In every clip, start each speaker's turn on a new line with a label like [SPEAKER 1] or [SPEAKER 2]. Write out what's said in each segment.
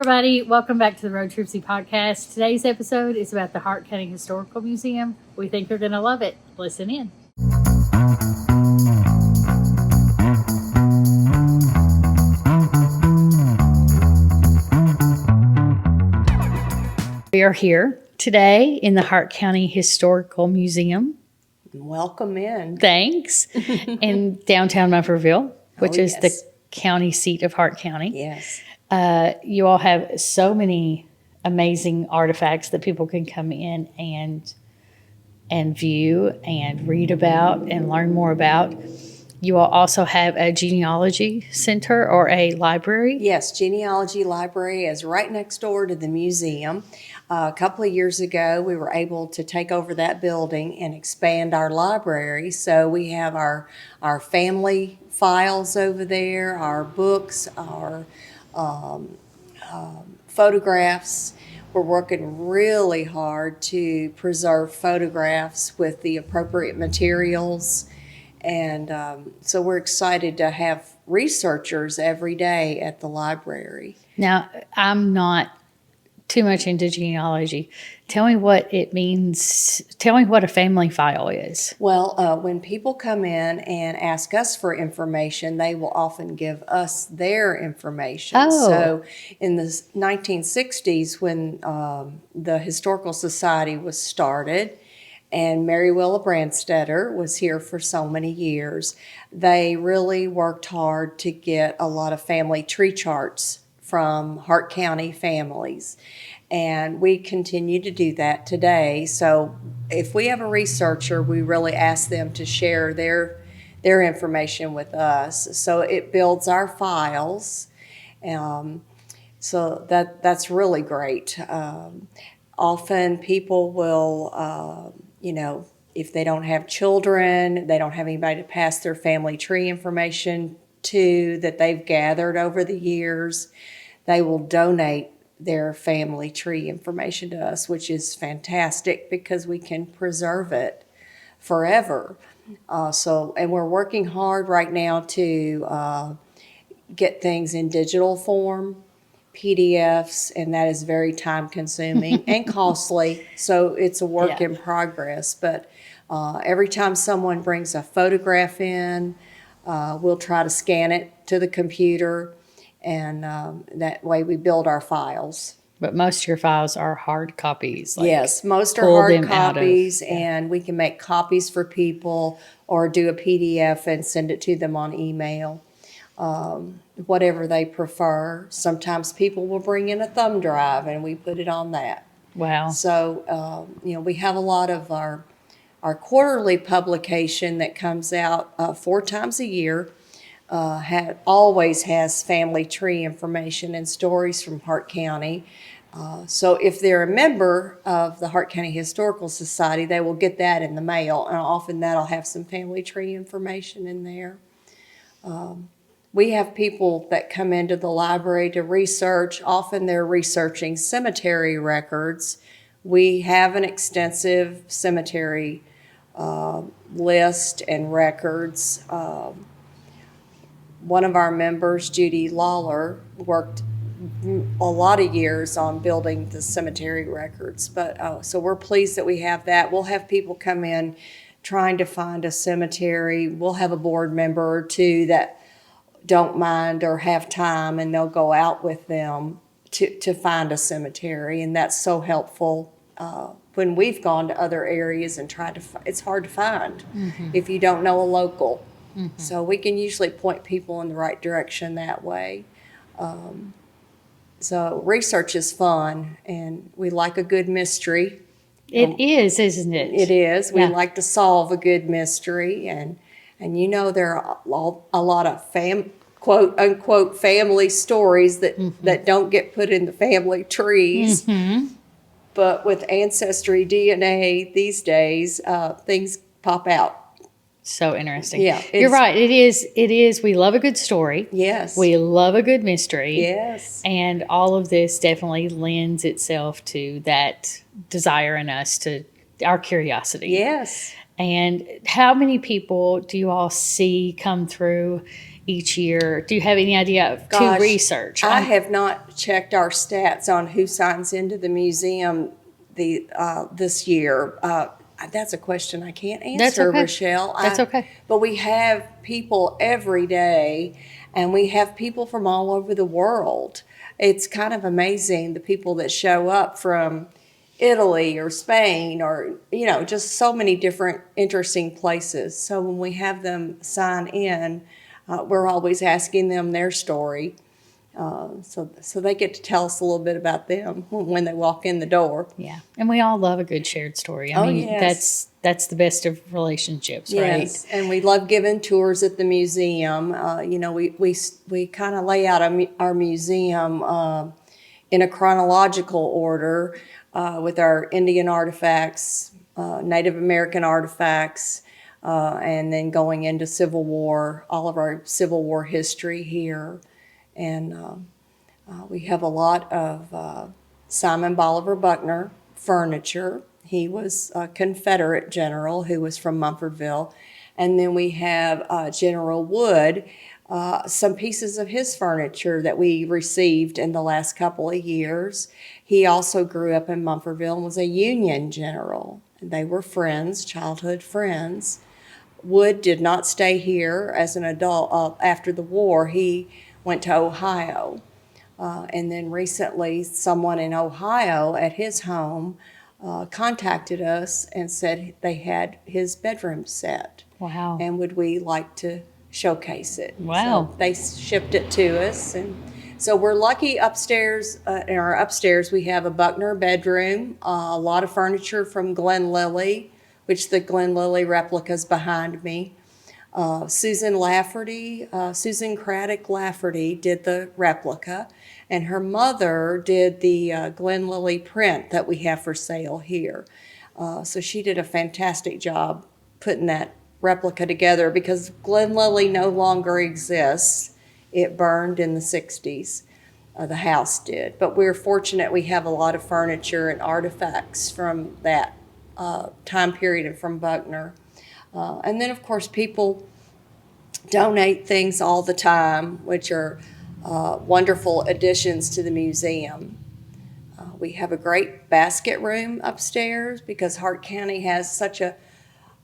[SPEAKER 1] Everybody, welcome back to the Roadtripzee Podcast. Today's episode is about the Hart County Historical Museum. We think you're going to love it. Listen in. We are here today in the Hart County Historical Museum.
[SPEAKER 2] Welcome in.
[SPEAKER 1] Thanks. In downtown Munfordville, which is the county seat of Hart County.
[SPEAKER 2] Yes.
[SPEAKER 1] You all have so many amazing artifacts that people can come in and view and read about and learn more about. You all also have a genealogy center or a library.
[SPEAKER 2] Yes, genealogy library is right next door to the museum. A couple of years ago, we were able to take over that building and expand our library. So we have our family files over there, our books, our photographs. We're working really hard to preserve photographs with the appropriate materials. And so we're excited to have researchers every day at the library.
[SPEAKER 1] Now, I'm not too much into genealogy. Tell me what it means. Tell me what a family file is.
[SPEAKER 2] Well, when people come in and ask us for information, they will often give us their information.
[SPEAKER 1] Oh.
[SPEAKER 2] So in the 1960s, when the Historical Society was started, and Mary Willa Brandstetter was here for so many years, they really worked hard to get a lot of family tree charts from Hart County families. And we continue to do that today. So if we have a researcher, we really ask them to share their information with us. So it builds our files. So that's really great. Often people will, if they don't have children, they don't have anybody to pass their family tree information to that they've gathered over the years, they will donate their family tree information to us, which is fantastic because we can preserve it forever. And we're working hard right now to get things in digital form, PDFs, and that is very time consuming and costly. So it's a work in progress. But every time someone brings a photograph in, we'll try to scan it to the computer, and that way we build our files.
[SPEAKER 1] But most of your files are hard copies.
[SPEAKER 2] Yes, most are hard copies, and we can make copies for people or do a PDF and send it to them on email. Whatever they prefer. Sometimes people will bring in a thumb drive and we put it on that.
[SPEAKER 1] Wow.
[SPEAKER 2] So, we have a lot of our quarterly publication that comes out 4 times a year. Always has family tree information and stories from Hart County. So if they're a member of the Hart County Historical Society, they will get that in the mail, and often that'll have some family tree information in there. We have people that come into the library to research. Often they're researching cemetery records. We have an extensive cemetery list and records. One of our members, Judy Lawler, worked a lot of years on building the cemetery records. But so we're pleased that we have that. We'll have people come in trying to find a cemetery. We'll have a board member or two that don't mind or have time, and they'll go out with them to find a cemetery, and that's so helpful. When we've gone to other areas and tried to, it's hard to find if you don't know a local. So we can usually point people in the right direction that way. So research is fun, and we like a good mystery.
[SPEAKER 1] It is, isn't it?
[SPEAKER 2] It is. We like to solve a good mystery, and there are a lot of quote unquote family stories that don't get put in the family trees. But with Ancestry DNA these days, things pop out.
[SPEAKER 1] So interesting.
[SPEAKER 2] Yeah.
[SPEAKER 1] You're right. It is. We love a good story.
[SPEAKER 2] Yes.
[SPEAKER 1] We love a good mystery.
[SPEAKER 2] Yes.
[SPEAKER 1] And all of this definitely lends itself to that desire in us, to our curiosity.
[SPEAKER 2] Yes.
[SPEAKER 1] And how many people do you all see come through each year? Do you have any idea
[SPEAKER 2] Gosh,
[SPEAKER 1] to research?
[SPEAKER 2] I have not checked our stats on who signs into the museum this year. That's a question I can't answer,
[SPEAKER 1] okay.
[SPEAKER 2] Rochelle.
[SPEAKER 1] That's okay.
[SPEAKER 2] But we have people every day, and we have people from all over the world. It's kind of amazing, the people that show up from Italy or Spain or, just so many different interesting places. So when we have them sign in, we're always asking them their story. So they get to tell us a little bit about them when they walk in the door.
[SPEAKER 1] Yeah, and we all love a good shared story. I mean,
[SPEAKER 2] yes.
[SPEAKER 1] that's the best of relationships,
[SPEAKER 2] Yes,
[SPEAKER 1] right?
[SPEAKER 2] and we love giving tours at the museum. We kind of lay out our museum in a chronological order with our Indian artifacts, Native American artifacts, and then going into Civil War, all of our Civil War history here. And we have a lot of Simon Bolivar Buckner furniture. He was a Confederate general who was from Munfordville. And then we have General Wood, some pieces of his furniture that we received in the last couple of years. He also grew up in Munfordville and was a Union general. They were friends, childhood friends. Wood did not stay here as an adult after the war. He went to Ohio. And then recently, someone in Ohio at his home contacted us and said they had his bedroom set.
[SPEAKER 1] Wow.
[SPEAKER 2] And would we like to showcase it?
[SPEAKER 1] Wow.
[SPEAKER 2] So they shipped it to us. And so we're lucky upstairs. In our upstairs, we have a Buckner bedroom, a lot of furniture from Glen Lilly, which the Glen Lilly replica is behind me. Susan Craddock Lafferty did the replica, and her mother did the Glen Lilly print that we have for sale here. So she did a fantastic job putting that replica together because Glen Lilly no longer exists. It burned in the 60s. The house did. But we're fortunate we have a lot of furniture and artifacts from that time period and from Buckner. And then, of course, people donate things all the time, which are wonderful additions to the museum. We have a great basket room upstairs because Hart County has such a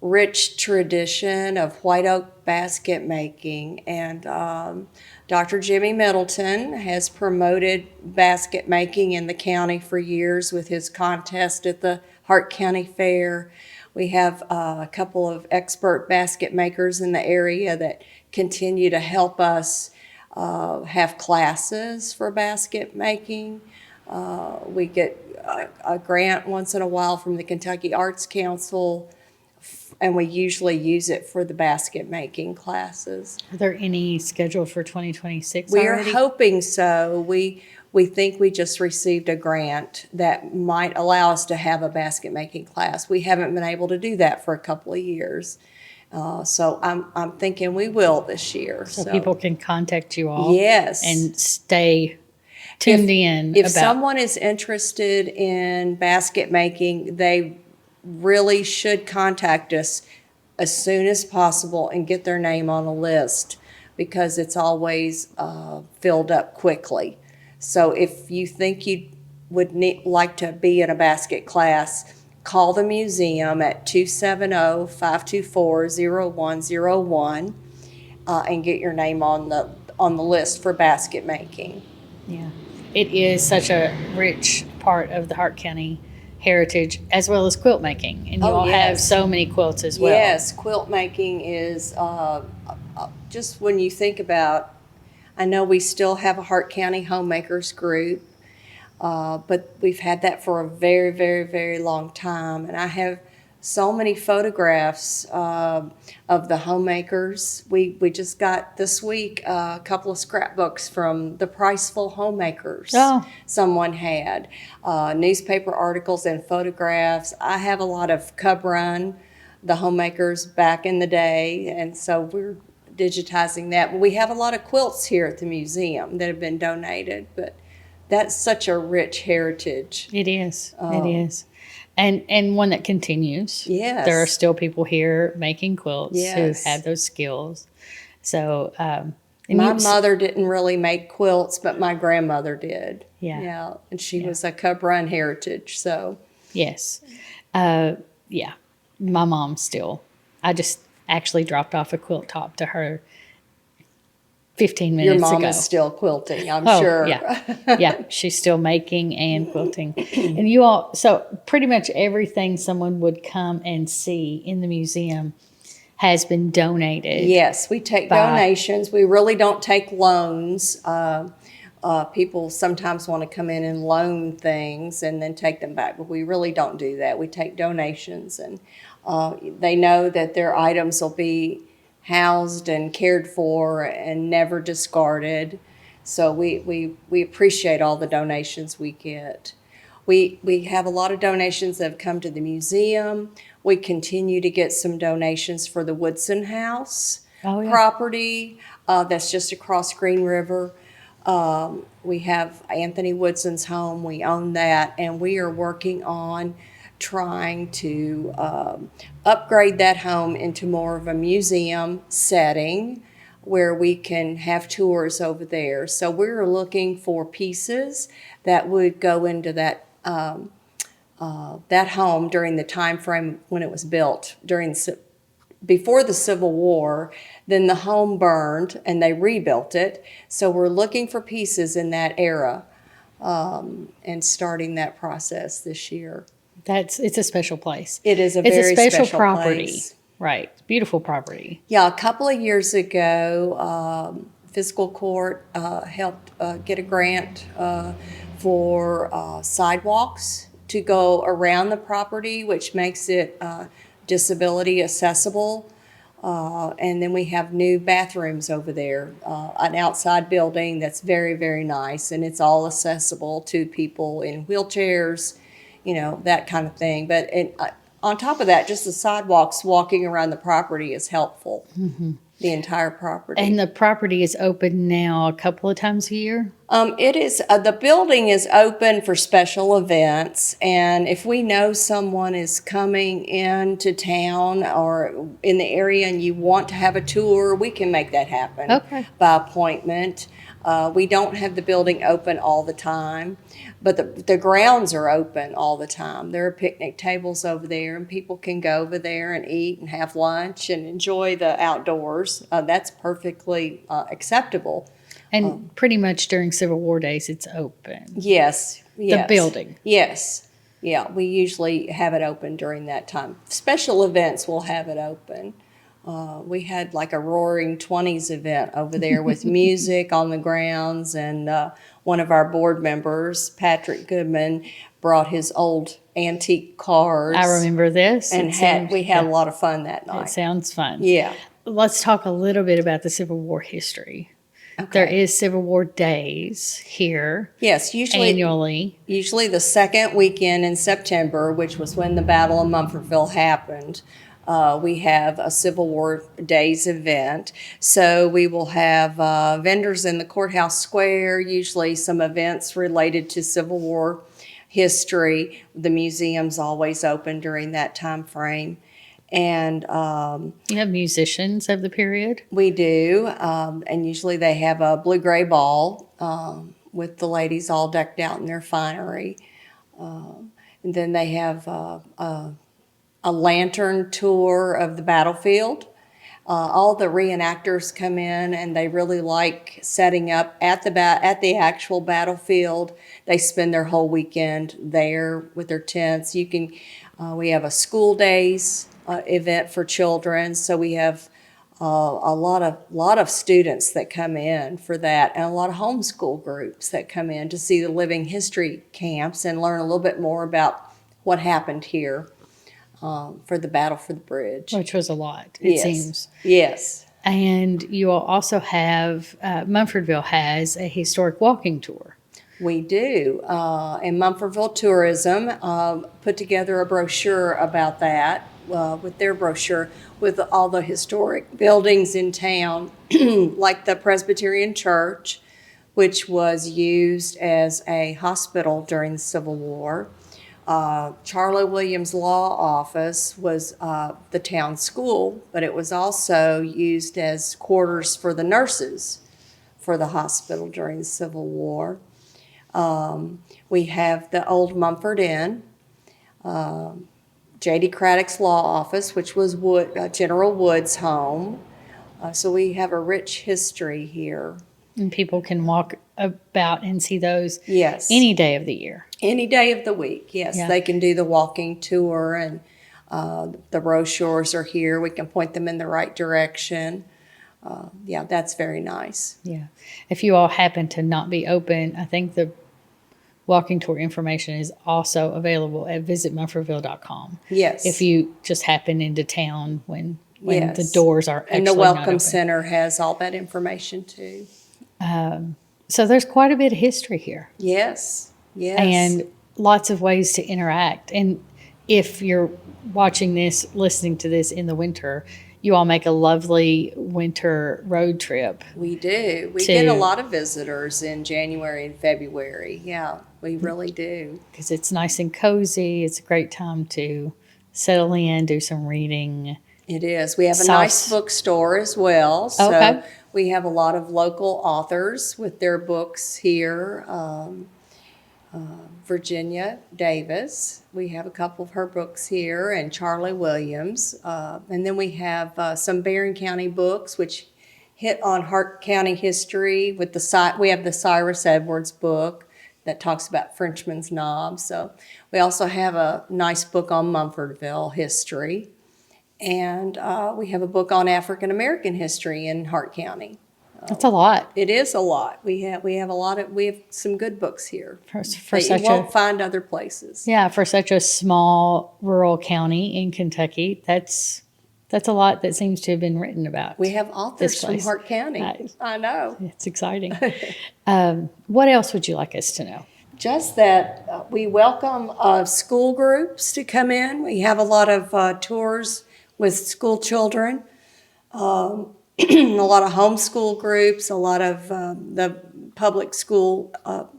[SPEAKER 2] rich tradition of white oak basket making. And Dr. Jimmy Middleton has promoted basket making in the county for years with his contest at the Hart County Fair. We have a couple of expert basket makers in the area that continue to help us have classes for basket making. We get a grant once in a while from the Kentucky Arts Council, and we usually use it for the basket making classes.
[SPEAKER 1] Are there any scheduled for 2026
[SPEAKER 2] We
[SPEAKER 1] already?
[SPEAKER 2] are hoping so. We think we just received a grant that might allow us to have a basket making class. We haven't been able to do that for a couple of years. So I'm thinking we will this year.
[SPEAKER 1] So people can contact you all.
[SPEAKER 2] Yes.
[SPEAKER 1] And stay tuned in.
[SPEAKER 2] If someone is interested in basket making, they really should contact us as soon as possible and get their name on a list because it's always filled up quickly. So if you think you would like to be in a basket class, call the museum at 270-524-0101 and get your name on the list for basket making.
[SPEAKER 1] Yeah, it is such a rich part of the Hart County heritage as well as quilt making, and you all have so many quilts as well.
[SPEAKER 2] Yes, quilt making is just when you think about. I know we still have a Hart County homemakers group, but we've had that for a very, very, very long time. And I have so many photographs of the homemakers. We just got this week a couple of scrapbooks from the Priceful homemakers someone had, newspaper articles and photographs. I have a lot of Cub Run, the homemakers back in the day, and so we're digitizing that. But we have a lot of quilts here at the museum that have been donated, but that's such a rich heritage.
[SPEAKER 1] It is. It is. And one that continues.
[SPEAKER 2] Yes.
[SPEAKER 1] There are still people here making quilts who have those skills. So And
[SPEAKER 2] My mother didn't really make quilts, but my grandmother did.
[SPEAKER 1] Yeah.
[SPEAKER 2] Yeah. And she was a Cub Run heritage. So,
[SPEAKER 1] Yes. Yeah. My mom still. I just actually dropped off a quilt top to her 15
[SPEAKER 2] your
[SPEAKER 1] minutes
[SPEAKER 2] mom
[SPEAKER 1] ago.
[SPEAKER 2] is still quilting, I'm
[SPEAKER 1] Oh,
[SPEAKER 2] sure.
[SPEAKER 1] yeah. Yeah. She's still making and quilting. And you all, so pretty much everything someone would come and see in the museum has been donated.
[SPEAKER 2] Yes, we take donations. We really don't take loans. People sometimes want to come in and loan things and then take them back, but we really don't do that. We take donations, and they know that their items will be housed and cared for and never discarded. So we appreciate all the donations we get. We have a lot of donations that have come to the museum. We continue to get some donations for the Woodson House property that's just across Green River. We have Anthony Woodson's home. We own that, and we are working on trying to upgrade that home into more of a museum setting where we can have tours over there. So we're looking for pieces that would go into that home during the time frame when it was built, before the Civil War. Then the home burned and they rebuilt it. So we're looking for pieces in that era and starting that process this year.
[SPEAKER 1] It's a special place.
[SPEAKER 2] It is
[SPEAKER 1] It's a
[SPEAKER 2] very
[SPEAKER 1] special
[SPEAKER 2] special
[SPEAKER 1] property.
[SPEAKER 2] place.
[SPEAKER 1] Right. Beautiful property.
[SPEAKER 2] Yeah, a couple of years ago, Fiscal Court helped get a grant for sidewalks to go around the property, which makes it disability accessible. And then we have new bathrooms over there, an outside building that's very, very nice, and it's all accessible to people in wheelchairs, that kind of thing. But on top of that, just the sidewalks walking around the property is helpful. Mm-hmm. The entire property.
[SPEAKER 1] And the property is open now a couple of times a year?
[SPEAKER 2] It is. The building is open for special events, and if we know someone is coming into town or in the area and you want to have a tour, we can make that happen by appointment. We don't have the building open all the time, but the grounds are open all the time. There are picnic tables over there, and people can go over there and eat and have lunch and enjoy the outdoors. That's perfectly acceptable.
[SPEAKER 1] And pretty much during Civil War days, it's open.
[SPEAKER 2] Yes.
[SPEAKER 1] The building.
[SPEAKER 2] Yes. Yeah, we usually have it open during that time. Special events, we'll have it open. We had like a Roaring 20s event over there with music on the grounds, and one of our board members, Patrick Goodman, brought his old antique cars.
[SPEAKER 1] I remember this.
[SPEAKER 2] And we had a lot of fun that night.
[SPEAKER 1] It sounds fun.
[SPEAKER 2] Yeah.
[SPEAKER 1] Let's talk a little bit about the Civil War history. Okay. There is Civil War days here.
[SPEAKER 2] Yes,
[SPEAKER 1] annually.
[SPEAKER 2] Usually the second weekend in September, which was when the Battle of Munfordville happened. We have a Civil War Days event. So we will have vendors in the courthouse square, usually some events related to Civil War history. The museum's always open during that time frame. And
[SPEAKER 1] you have musicians of the period?
[SPEAKER 2] We do. And usually they have a blue-gray ball with the ladies all decked out in their finery. And then they have a lantern tour of the battlefield. All the reenactors come in, and they really like setting up at the actual battlefield. They spend their whole weekend there with their tents. We have a school days event for children, so we have a lot of students that come in for that, and a lot of homeschool groups that come in to see the living history camps and learn a little bit more about what happened here. For the Battle for the Bridge.
[SPEAKER 1] Which was a lot, it seems.
[SPEAKER 2] Yes.
[SPEAKER 1] And you will also have, Munfordville has a historic walking tour.
[SPEAKER 2] We do. And Munfordville Tourism put together a brochure about that, with their brochure, with all the historic buildings in town, like the Presbyterian Church, which was used as a hospital during the Civil War. Charlie Williams' law office was the town school, but it was also used as quarters for the nurses for the hospital during the Civil War. We have the old Mumford Inn, J.D. Craddock's law office, which was General Wood's home. So we have a rich history here.
[SPEAKER 1] And people can walk about and see those
[SPEAKER 2] Yes.
[SPEAKER 1] any day of the year.
[SPEAKER 2] Any day of the week, yes.
[SPEAKER 1] Yeah.
[SPEAKER 2] They can do the walking tour, and the brochures are here. We can point them in the right direction. Yeah, that's very nice.
[SPEAKER 1] Yeah. If you all happen to not be open, I think the walking tour information is also available at visitmunfordville.com.
[SPEAKER 2] Yes.
[SPEAKER 1] If you just happen into town when
[SPEAKER 2] Yes.
[SPEAKER 1] the doors are actually
[SPEAKER 2] And the
[SPEAKER 1] not
[SPEAKER 2] Welcome
[SPEAKER 1] open.
[SPEAKER 2] Center has all that information too.
[SPEAKER 1] So there's quite a bit of history here.
[SPEAKER 2] Yes, yes.
[SPEAKER 1] And lots of ways to interact. And if you're watching this, listening to this in the winter, you all make a lovely winter road trip.
[SPEAKER 2] We do. We
[SPEAKER 1] to-
[SPEAKER 2] get a lot of visitors in January and February. Yeah, we really do.
[SPEAKER 1] Because it's nice and cozy. It's a great time to settle in, do some reading.
[SPEAKER 2] It is. We have a
[SPEAKER 1] Soft-
[SPEAKER 2] nice bookstore as well. So
[SPEAKER 1] Okay.
[SPEAKER 2] we have a lot of local authors with their books here. Virginia Davis, we have a couple of her books here, and Charlie Williams. And then we have some Barron County books, which hit on Hart County history. We have the Cyrus Edwards book that talks about Frenchman's Knob. So we also have a nice book on Munfordville history. And we have a book on African American history in Hart County.
[SPEAKER 1] That's a lot.
[SPEAKER 2] It is a lot. We have some good books here
[SPEAKER 1] For
[SPEAKER 2] that
[SPEAKER 1] such
[SPEAKER 2] you won't
[SPEAKER 1] a
[SPEAKER 2] find other places.
[SPEAKER 1] Yeah, for such a small rural county in Kentucky, that's a lot that seems to have been written about.
[SPEAKER 2] We have authors
[SPEAKER 1] This
[SPEAKER 2] from
[SPEAKER 1] place.
[SPEAKER 2] Hart County.
[SPEAKER 1] Nice.
[SPEAKER 2] I know.
[SPEAKER 1] It's exciting. What else would you like us to know?
[SPEAKER 2] Just that we welcome school groups to come in. We have a lot of tours with school children. A lot of homeschool groups, a lot of the public school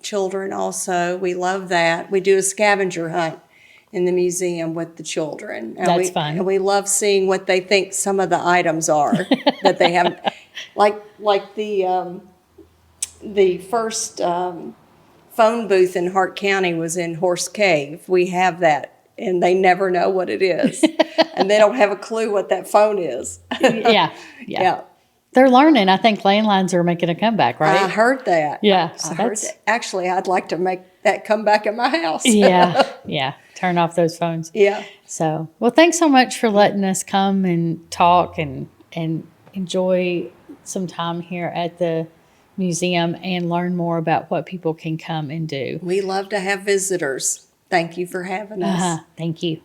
[SPEAKER 2] children also. We love that. We do a scavenger hunt in the museum with the children. And
[SPEAKER 1] That's fun.
[SPEAKER 2] And we love seeing what they think some of the items are that they haven't. Like the first phone booth in Hart County was in Horse Cave. We have that, and they never know what it is. And they don't have a clue what that phone is.
[SPEAKER 1] Yeah. They're learning. I think landlines are making a comeback, right?
[SPEAKER 2] I heard that.
[SPEAKER 1] Yeah, so
[SPEAKER 2] I heard
[SPEAKER 1] that's-
[SPEAKER 2] that. Actually, I'd like to make that come back at my house.
[SPEAKER 1] Yeah. Turn off those phones.
[SPEAKER 2] Yeah.
[SPEAKER 1] So, well, thanks so much for letting us come and talk and enjoy some time here at the museum and learn more about what people can come and do.
[SPEAKER 2] We love to have visitors. Thank you for having us.
[SPEAKER 1] Thank you.